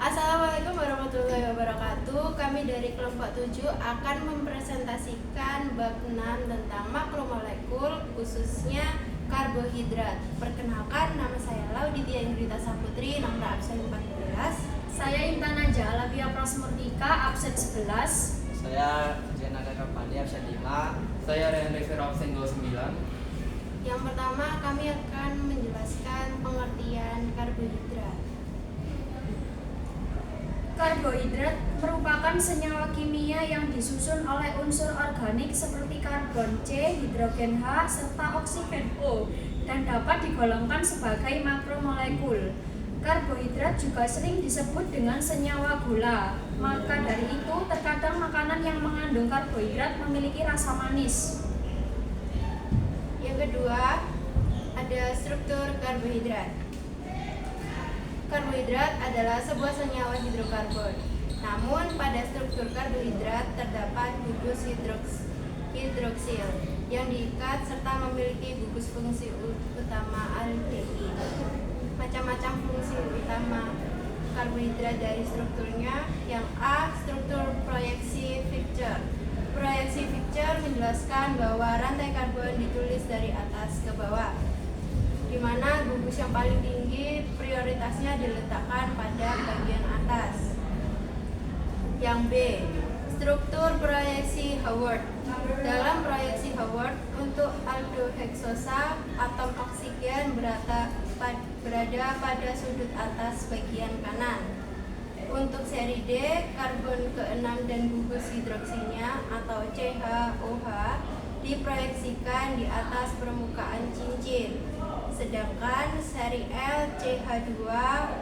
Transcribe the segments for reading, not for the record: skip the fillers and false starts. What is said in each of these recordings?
Assalamualaikum warahmatullahi wabarakatuh. Kami dari kelompok 7 akan mempresentasikan bab 6 tentang makromolekul, khususnya karbohidrat. Perkenalkan, nama saya Lauditya Ingrita Saputri, nomor absen 14. Saya Intan Najah Alabia Prasmurtika, absen 11. Saya Jenada Kapandi, absen 5. Saya Ryan Rivera, absen 29. Yang pertama, kami akan menjelaskan pengertian karbohidrat. Karbohidrat merupakan senyawa kimia yang disusun oleh unsur organik seperti karbon C, hidrogen H, serta oksigen O dan dapat digolongkan sebagai makromolekul. Karbohidrat juga sering disebut dengan senyawa gula. Maka dari itu, terkadang makanan yang mengandung karbohidrat memiliki rasa manis. Yang kedua, ada struktur karbohidrat. Karbohidrat adalah sebuah senyawa hidrokarbon. Namun pada struktur karbohidrat terdapat gugus hidroksil yang diikat serta memiliki gugus fungsi utama aldehyid. Macam-macam fungsi utama karbohidrat dari strukturnya. Yang A, struktur proyeksi Fischer. Proyeksi Fischer menjelaskan bahwa rantai karbon ditulis dari atas ke bawah, di mana gugus yang paling tinggi prioritasnya diletakkan pada bagian atas. Yang B, struktur proyeksi Haworth. Dalam proyeksi Haworth, untuk aldoheksosa, atom oksigen berada pada sudut atas bagian kanan. Untuk seri D, karbon ke-6 dan gugus hidroksilnya atau CHOH diproyeksikan di atas permukaan cincin. Sedangkan seri L, CH2,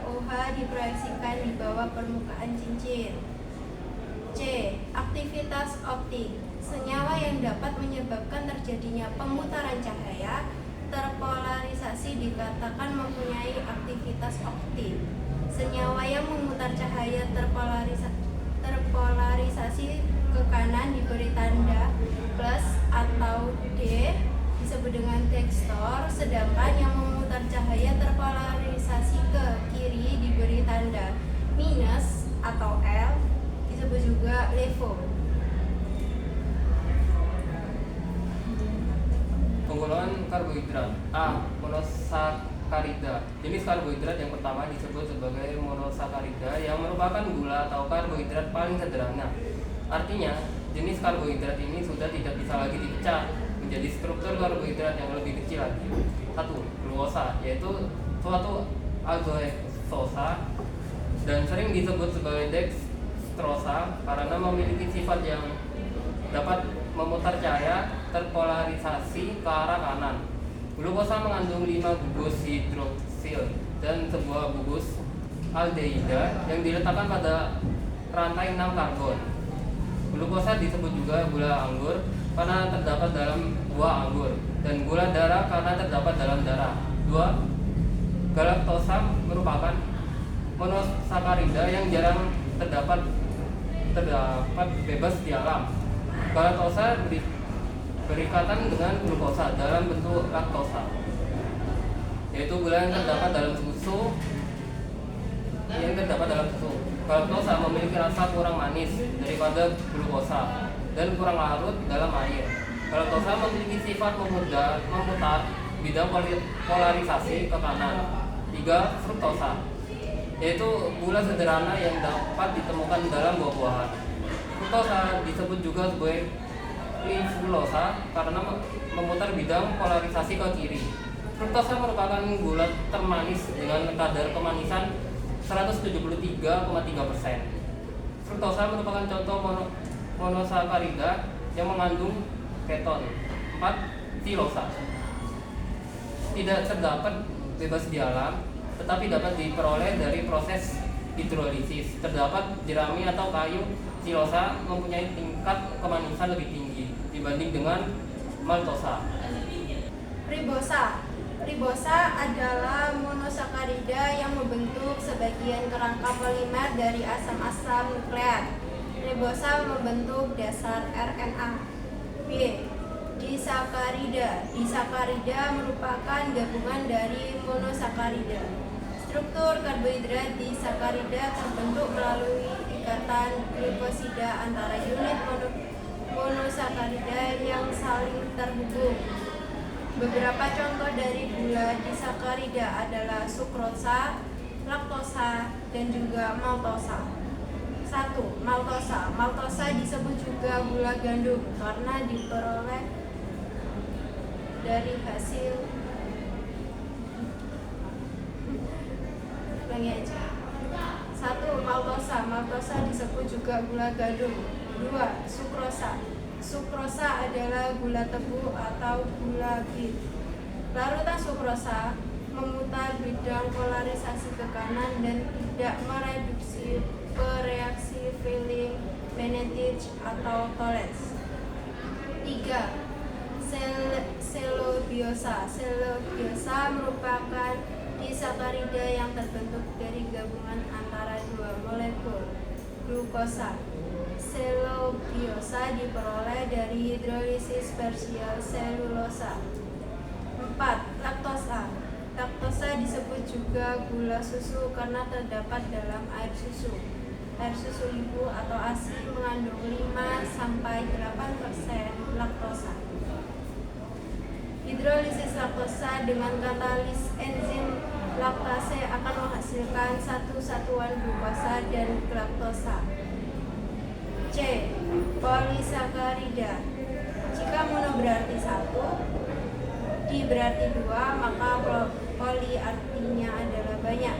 OH diproyeksikan di bawah permukaan cincin. C, aktivitas optik. Senyawa yang dapat menyebabkan terjadinya pemutaran cahaya terpolarisasi dikatakan mempunyai aktivitas optik. Senyawa yang memutar cahaya terpolarisasi ke kanan diberi tanda plus atau D disebut dengan tekstor, sedangkan yang memutar cahaya terpolarisasi ke kiri diberi tanda minus atau L disebut juga LeFo. Penggolongan karbohidrat. A. Monosakarida. Jenis karbohidrat yang pertama disebut sebagai monosakarida yang merupakan gula atau karbohidrat paling sederhana. Artinya, jenis karbohidrat ini sudah tidak bisa lagi dipecah menjadi struktur karbohidrat yang lebih kecil lagi. 1. Glukosa, yaitu suatu aldoheksosa dan sering disebut sebagai dextrosa karena memiliki sifat yang dapat memutar cahaya terpolarisasi ke arah kanan. Glukosa mengandung 5 gugus hidroksil dan sebuah gugus aldehida yang diletakkan pada rantai 6 karbon. Glukosa disebut juga gula anggur karena terdapat dalam buah anggur, dan gula darah karena terdapat dalam darah. 2. Galaktosa merupakan monosakarida yang jarang terdapat bebas di alam. Galaktosa berikatan dengan glukosa dalam bentuk laktosa, yaitu gula yang terdapat dalam susu. Galaktosa memiliki rasa kurang manis daripada glukosa dan kurang larut dalam air. Galaktosa memiliki sifat memutar bidang polarisasi ke kanan. 3. Fruktosa, yaitu gula sederhana yang dapat ditemukan dalam buah-buahan. Fruktosa disebut juga sebagai glukosa karena memutar bidang polarisasi ke kiri. Fruktosa merupakan gula termanis dengan kadar kemanisan 173,3%. Fruktosa merupakan contoh monosakarida yang mengandung keton. 4. Silosa tidak terdapat bebas di alam, tetapi dapat diperoleh dari proses hidrolisis. Terdapat jerami atau kayu silosa mempunyai tingkat kemanisan lebih tinggi dibanding dengan maltosa. Ribosa. Ribosa adalah monosakarida yang membentuk sebagian kerangka polimer dari asam-asam nukleat. Ribosa membentuk dasar RNA. B. Disakarida. Disakarida merupakan gabungan dari monosakarida. Struktur karbohidrat disakarida terbentuk melalui ikatan glikosida antara unit monosakarida yang saling terhubung. Beberapa contoh dari gula disakarida adalah sukrosa, laktosa, dan juga maltosa. 1. Maltosa. Maltosa disebut juga gula gandum karena diperoleh dari hasil ulangi aja. 1. Maltosa. Maltosa disebut juga gula gandum. 2. Sukrosa. Sukrosa adalah gula tebu atau gula bit. Larutan sukrosa memutar bidang polarisasi ke kanan dan tidak mereduksi bereaksi Fehling, Benedict, atau Tollens. 3. Selobiosa. Selobiosa merupakan disakarida yang terbentuk dari gabungan antara dua molekul glukosa. Selobiosa diperoleh dari hidrolisis parsial selulosa. 4. Laktosa. Laktosa disebut juga gula susu karena terdapat dalam air susu. Air susu ibu atau ASI mengandung 5-8% laktosa. Hidrolisis laktosa dengan katalis enzim laktase akan menghasilkan satu satuan glukosa dan galaktosa. C. Polisakarida. Jika mono berarti 1, di berarti 2, maka poli artinya adalah banyak.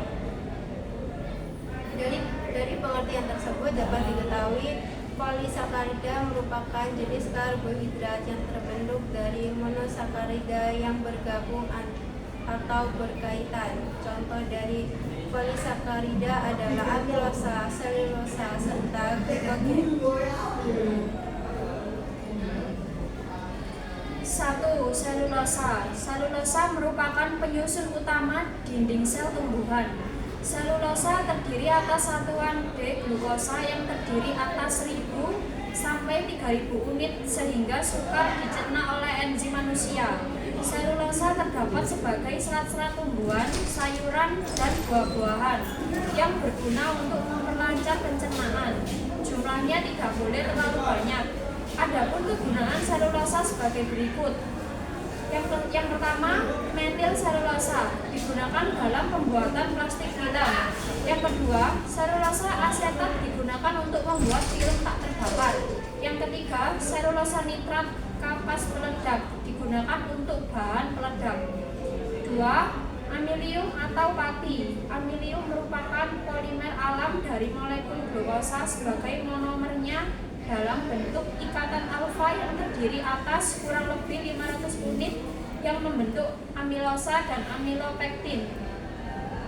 Dari pengertian tersebut dapat diketahui polisakarida merupakan jenis karbohidrat yang terbentuk dari monosakarida yang bergabung atau berkaitan. Contoh dari polisakarida adalah amilosa, selulosa, serta glikogen. 1. Selulosa. Selulosa merupakan penyusun utama dinding sel tumbuhan. Selulosa terdiri atas satuan D-glukosa yang terdiri atas 1000 sampai 3000 unit sehingga sukar dicerna oleh enzim manusia. Selulosa terdapat sebagai serat-serat tumbuhan, sayuran, dan buah-buahan yang berguna untuk memperlancar pencernaan. Jumlahnya tidak boleh terlalu banyak. Adapun kegunaan selulosa sebagai berikut. Yang pertama, metil selulosa digunakan dalam pembuatan plastik film. Yang kedua, selulosa asetat digunakan untuk membuat film tak terdapat. Yang ketiga, selulosa nitrat kapas peledak digunakan untuk bahan peledak. 2. Amilium atau pati. Amilium merupakan polimer alam dari molekul glukosa sebagai monomernya dalam bentuk ikatan alfa yang terdiri atas kurang lebih 500 unit yang membentuk amilosa dan amilopektin.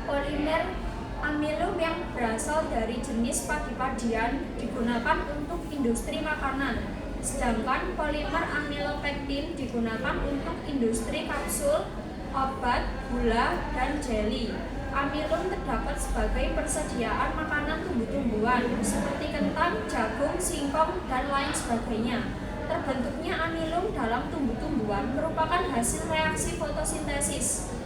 Polimer amilum yang berasal dari jenis padi-padian digunakan untuk industri makanan, sedangkan polimer amilopektin digunakan untuk industri kapsul, obat, gula, dan jeli. Amilum terdapat sebagai persediaan makanan tumbuh-tumbuhan seperti kentang, jagung, singkong, dan lain sebagainya. Terbentuknya amilum dalam tumbuh-tumbuhan merupakan hasil reaksi fotosintesis.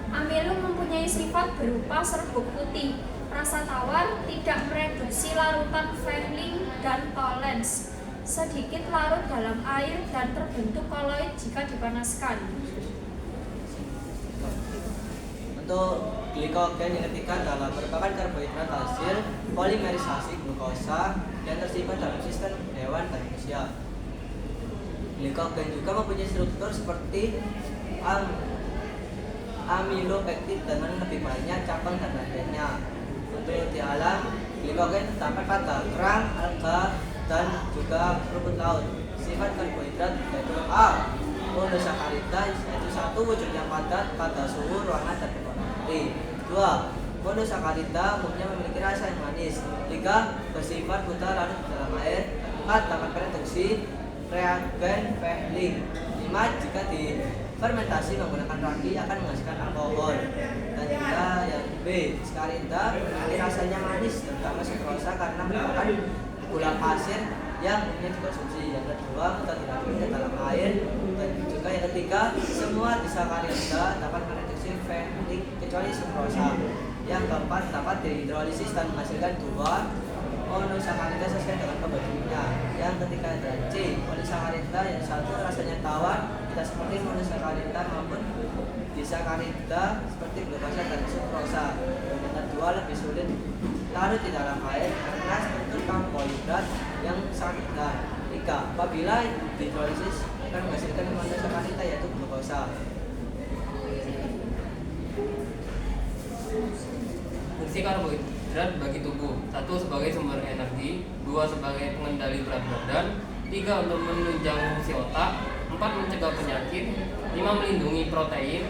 Amilum mempunyai sifat berupa serbuk putih, rasa tawar, tidak mereduksi larutan Fehling dan Tollens, sedikit larut dalam air, dan terbentuk koloid jika dipanaskan. Untuk glikogen yang ketiga adalah merupakan karbohidrat hasil polimerisasi glukosa yang tersimpan dalam sistem hewan dan manusia. Glikogen juga mempunyai struktur seperti amilopektin dengan lebih banyak cabang dan rangkaiannya. Untuk di alam, glikogen terdapat pada kerang, alga, dan juga rumput laut. Sifat karbohidrat yaitu A. Monosakarida, yaitu 1. Wujudnya padat pada suhu ruangan tertentu. 2. Monosakarida umumnya memiliki rasa yang manis. 3. Bersifat putar larut dalam air. 4. Dapat bereduksi reagen Fehling. 5. Jika fermentasi menggunakan ragi akan menghasilkan alkohol. Dan juga yang B, sakarida memiliki rasanya manis terutama sukrosa karena merupakan gula pasir yang umumnya dikonsumsi. Yang kedua, mutadilatin dalam air. Dan juga yang ketiga, semua disakarida dapat mereduksi fatigue kecuali sukrosa. Yang keempat, dapat dihidrolisis dan menghasilkan dua monosakarida sesuai dengan pembagiannya. Yang ketiga adalah C, polisakarida. Yang satu rasanya tawar, tidak seperti monosakarida maupun disakarida seperti glukosa dan sukrosa. Yang kedua, lebih sulit larut di dalam air karena struktur karbohidrat yang sangat rendah. Tiga, apabila dihidrolisis akan menghasilkan monosakarida yaitu glukosa. Fungsi karbohidrat bagi tubuh: 1 sebagai sumber energi, 2 sebagai pengendali berat badan, 3 untuk menunjang fungsi otak, 4 mencegah penyakit, 5 melindungi protein,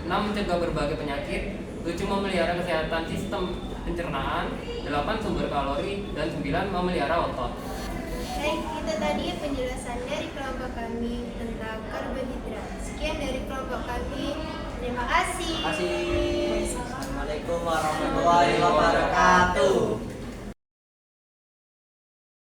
6 mencegah berbagai penyakit, 7 memelihara kesehatan sistem pencernaan, 8 sumber kalori, dan 9 memelihara otot. Baik, itu tadi penjelasan dari kelompok kami tentang karbohidrat. Sekian dari kelompok kami. Terima kasih. Terima kasih. Assalamualaikum warahmatullahi wabarakatuh.